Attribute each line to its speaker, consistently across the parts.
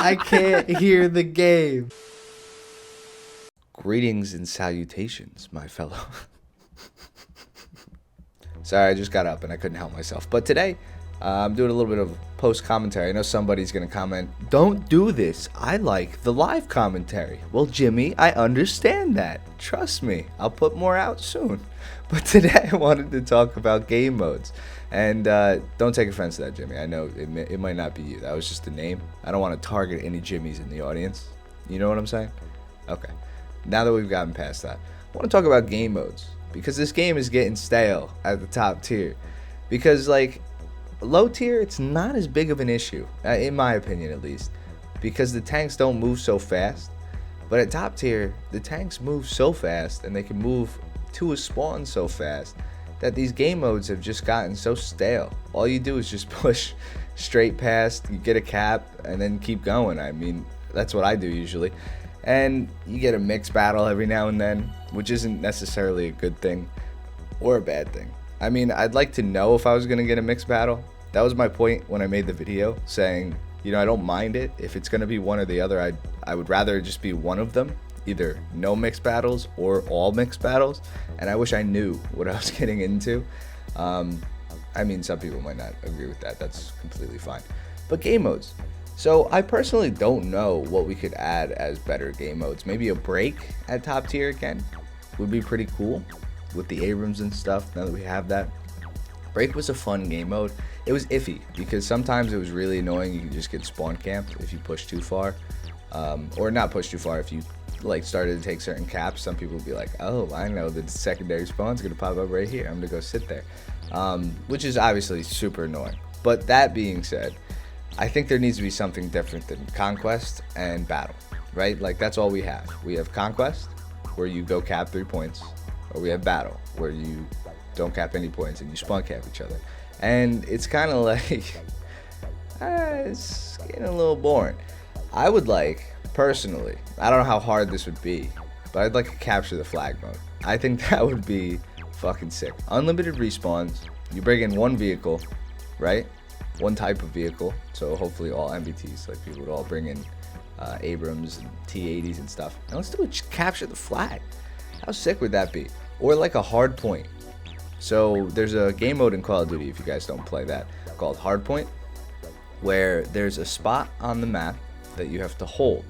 Speaker 1: I can't hear the game. Greetings and salutations, my fellow. Sorry, I just got up and I couldn't help myself. But today, I'm doing a little bit of post commentary. I know somebody's going to comment, don't do this. I like the live commentary. Well, Jimmy, I understand that. Trust me, I'll put more out soon. But today I wanted to talk about game modes. And don't take offense to that, Jimmy. I know it might not be you. That was just a name. I don't want to target any Jimmys in the audience. You know what I'm saying? Okay. Now that we've gotten past that, I want to talk about game modes. Because this game is getting stale at the top tier. Because, like, low tier, it's not as big of an issue, in my opinion at least. Because the tanks don't move so fast. But at top tier, the tanks move so fast and they can move to a spawn so fast that these game modes have just gotten so stale. All you do is just push straight past, you get a cap, and then keep going. I mean, that's what I do usually. And you get a mixed battle every now and then, which isn't necessarily a good thing or a bad thing. I mean, I'd like to know if I was going to get a mixed battle. That was my point when I made the video, saying, you know, I don't mind it. If it's going to be one or the other, I would rather it just be one of them, either no mixed battles or all mixed battles. And I wish I knew what I was getting into. I mean, some people might not agree with that. That's completely fine. But game modes. So I personally don't know what we could add as better game modes. Maybe a break at top tier again would be pretty cool with the Abrams and stuff. Now that we have that, break was a fun game mode. It was iffy because sometimes it was really annoying. You could just get spawn camped if you push too far, or not push too far. If you like started to take certain caps, some people would be like, "Oh, I know the secondary spawn's gonna pop up right here. I'm gonna go sit there," which is obviously super annoying. But that being said, I think there needs to be something different than Conquest and Battle, right? Like, that's all we have. We have Conquest, where you go cap 3 points, or we have Battle, where you don't cap any points and you spawn cap each other. And it's kind of like, it's getting a little boring. I would like, personally, I don't know how hard this would be, but I'd like to capture the flag mode. I think that would be fucking sick. Unlimited respawns, you bring in one vehicle, right? One type of vehicle, so hopefully all MBTs, like people would all bring in Abrams and T80s and stuff. And let's do it, capture the flag. How sick would that be? Or like a hard point. So there's a game mode in Call of Duty, if you guys don't play that, called hard point, where there's a spot on the map that you have to hold.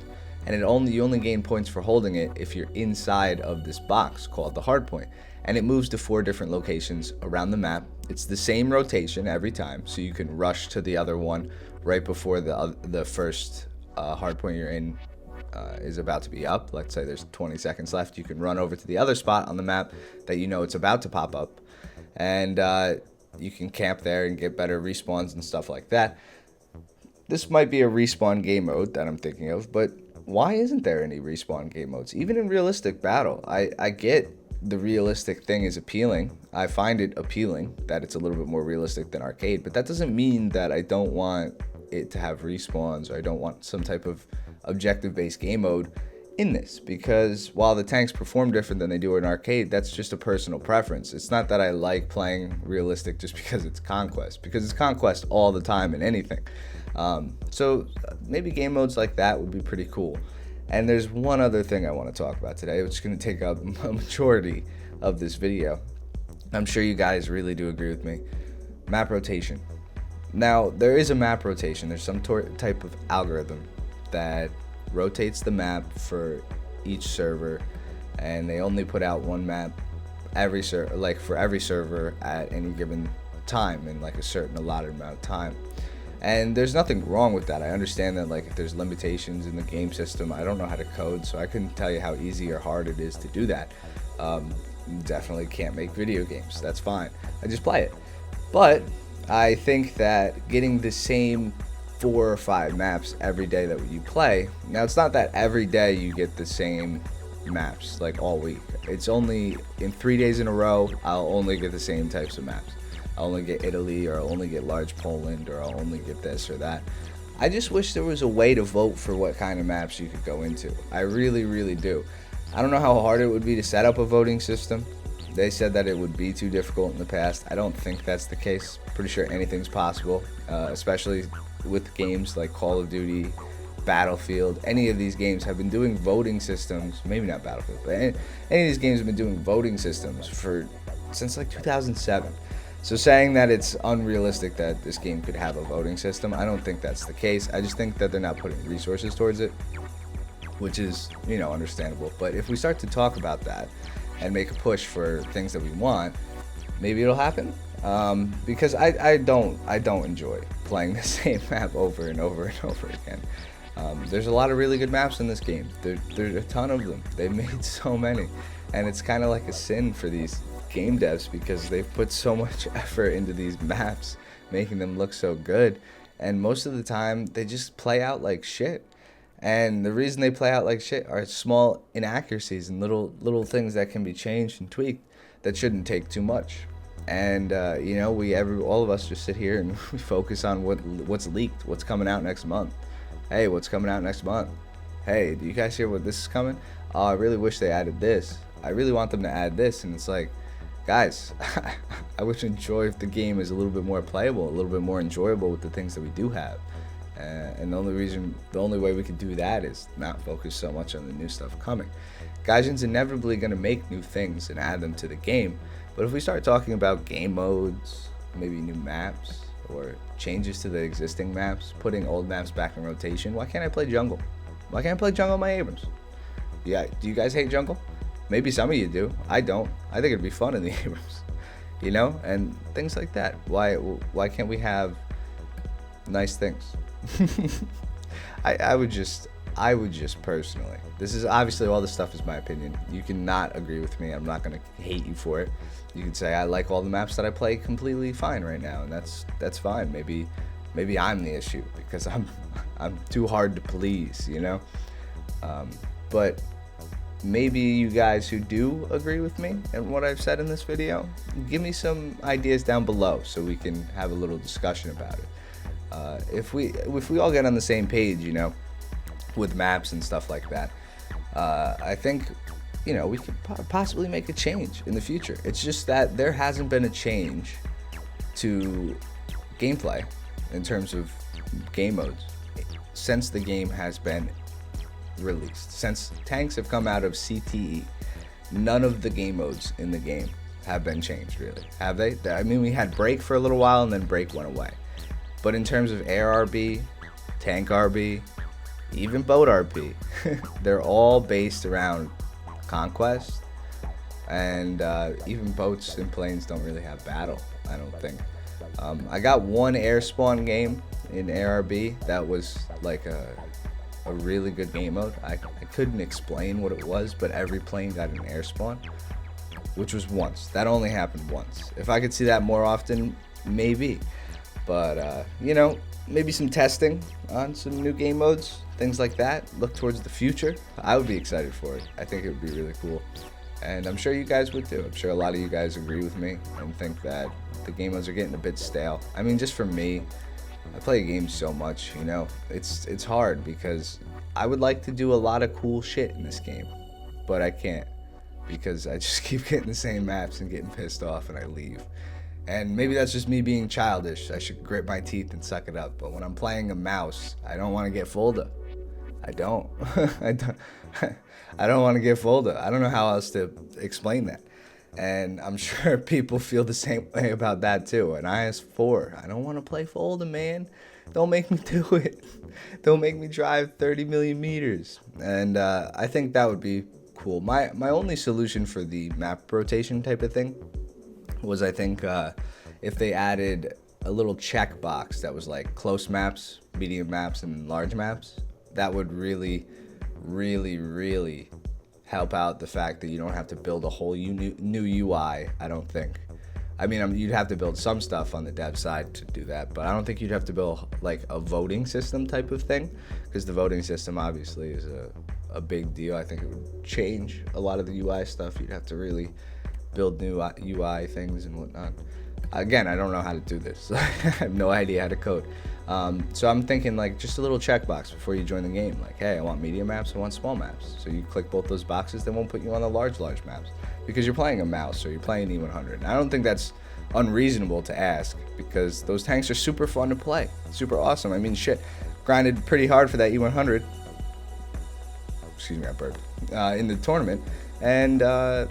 Speaker 1: And you only gain points for holding it if you're inside of this box called the hard point. And it moves to 4 different locations around the map. It's the same rotation every time, so you can rush to the other one right before the first hard point you're in is about to be up. Let's say there's 20 seconds left. You can run over to the other spot on the map that you know it's about to pop up, and you can camp there and get better respawns and stuff like that. This might be a respawn game mode that I'm thinking of, but why isn't there any respawn game modes? Even in realistic battle, I get the realistic thing is appealing. I find it appealing that it's a little bit more realistic than arcade, but that doesn't mean that I don't want it to have respawns or I don't want some type of objective-based game mode in this, because while the tanks perform different than they do in arcade, that's just a personal preference. It's not that I like playing realistic just because it's Conquest, because it's Conquest all the time in anything. So maybe game modes like that would be pretty cool. And there's one other thing I want to talk about today, which is going to take up a majority of this video. I'm sure you guys really do agree with me. Map rotation. Now, there is a map rotation. There's some type of algorithm that rotates the map for each server, and they only put out one map for every server at any given time in like a certain allotted amount of time. And there's nothing wrong with that. I understand that, like, if there's limitations in the game system, I don't know how to code, so I couldn't tell you how easy or hard it is to do that. Definitely can't make video games. That's fine. I just play it. But I think that getting the same 4 or 5 maps every day that you play, now it's not that every day you get the same maps, like all week. It's only in 3 days in a row, I'll only get the same types of maps. I'll only get Italy, or I'll only get large Poland, or I'll only get this or that. I just wish there was a way to vote for what kind of maps you could go into. I really, really do. I don't know how hard it would be to set up a voting system. They said that it would be too difficult in the past. I don't think that's the case. Pretty sure anything's possible, especially with games like Call of Duty Battlefield, any of these games have been doing voting systems. Maybe not Battlefield, but any of these games have been doing voting systems since like 2007. So saying that it's unrealistic that this game could have a voting system, I don't think that's the case. I just think that they're not putting resources towards it, which is, understandable. But if we start to talk about that and make a push for things that we want, maybe it'll happen. Because I don't enjoy playing the same map over and over and over again. There's a lot of really good maps in this game. There's a ton of them. They've made so many, and it's kind of like a sin for these game devs because they've put so much effort into these maps, making them look so good, and most of the time they just play out like shit. And the reason they play out like shit are small inaccuracies and little things that can be changed and tweaked that shouldn't take too much. And all of us just sit here and we focus on what's leaked, what's coming out next month. Hey, what's coming out next month? Hey, do you guys hear what this is coming? Oh, I really wish they added this. I really want them to add this. And it's like, guys, I would enjoy if the game is a little bit more playable, a little bit more enjoyable with the things that we do have. And the only way we can do that is not focus so much on the new stuff coming. Gaijin's inevitably going to make new things and add them to the game. But if we start talking about game modes, maybe new maps, or changes to the existing maps, putting old maps back in rotation, why can't I play jungle? Why can't I play jungle in my Abrams? Yeah, do you guys hate jungle? Maybe some of you do. I don't. I think it'd be fun in the Abrams, and things like that. Why can't we have nice things? I would just personally, this is obviously, all this stuff is my opinion. You cannot agree with me. I'm not gonna hate you for it. You can say I like all the maps that I play completely fine right now, and that's fine. Maybe I'm the issue because I'm too hard to please, but maybe you guys who do agree with me and what I've said in this video, give me some ideas down below so we can have a little discussion about it. If we all get on the same page, with maps and stuff like that, I think, we could possibly make a change in the future. It's just that there hasn't been a change to gameplay in terms of game modes since the game has been released. Since tanks have come out of CTE, none of the game modes in the game have been changed, really. Have they? I mean, we had break for a little while and then break went away. But in terms of air RB, tank RB, even boat RP, they're all based around conquest, and even boats and planes don't really have battle, I don't think. I got one air spawn game in ARB that was like a really good game mode. I couldn't explain what it was, but every plane got an air spawn, which was once. That only happened once. If I could see that more often, maybe. But, maybe some testing on some new game modes, things like that. Look towards the future. I would be excited for it. I think it would be really cool. And I'm sure you guys would too. I'm sure a lot of you guys agree with me and think that the game modes are getting a bit stale. I mean, just for me, I play games so much, it's hard because I would like to do a lot of cool shit in this game, but I can't because I just keep getting the same maps and getting pissed off and I leave. And maybe that's just me being childish. I should grit my teeth and suck it up. But when I'm playing a mouse, I don't want to get Folda. I don't. I don't want to get Folda. I don't know how else to explain that. And I'm sure people feel the same way about that too. And IS4, I don't want to play Folda, man. Don't make me do it. Don't make me drive 30 million meters. And I think that would be cool. My only solution for the map rotation type of thing was, I think, if they added a little checkbox that was like close maps, medium maps, and large maps. That would really, really, really help out the fact that you don't have to build a whole new UI, I don't think. I mean, you'd have to build some stuff on the dev side to do that, but I don't think you'd have to build like a voting system type of thing, because the voting system obviously is a big deal. I think it would change a lot of the UI stuff. You'd have to really build new UI things and whatnot. Again, I don't know how to do this. I have no idea how to code. So I'm thinking like just a little checkbox before you join the game. Like, hey, I want medium maps, I want small maps. So you click both those boxes, they won't put you on the large maps because you're playing a mouse or you're playing E100. And I don't think that's unreasonable to ask because those tanks are super fun to play, super awesome. I mean, shit, grinded pretty hard for that E100. Excuse me, I burped. In the tournament, and I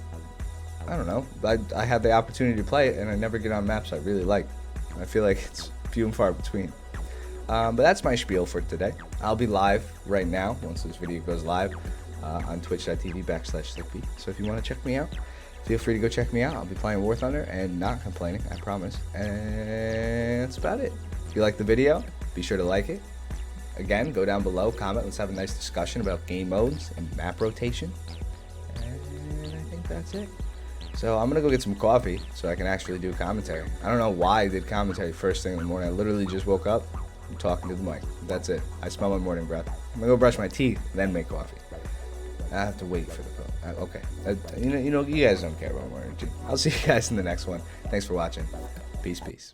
Speaker 1: don't know. I had the opportunity to play it, and I never get on maps I really like. I feel like it's few and far between. But that's my spiel for today. I'll be live right now once this video goes live on twitch.tv/slickbee. So if you want to check me out, feel free to go check me out. I'll be playing War Thunder and not complaining, I promise. And that's about it. If you like the video, be sure to like it. Again, go down below, comment. Let's have a nice discussion about game modes and map rotation. And I think that's it. So I'm going to go get some coffee so I can actually do commentary. I don't know why I did commentary first thing in the morning. I literally just woke up. I'm talking to the mic. That's it. I smell my morning breath. I'm going to go brush my teeth, then make coffee. I have to wait for the phone. Okay. You guys don't care about my energy. I'll see you guys in the next one. Thanks for watching. Peace, peace.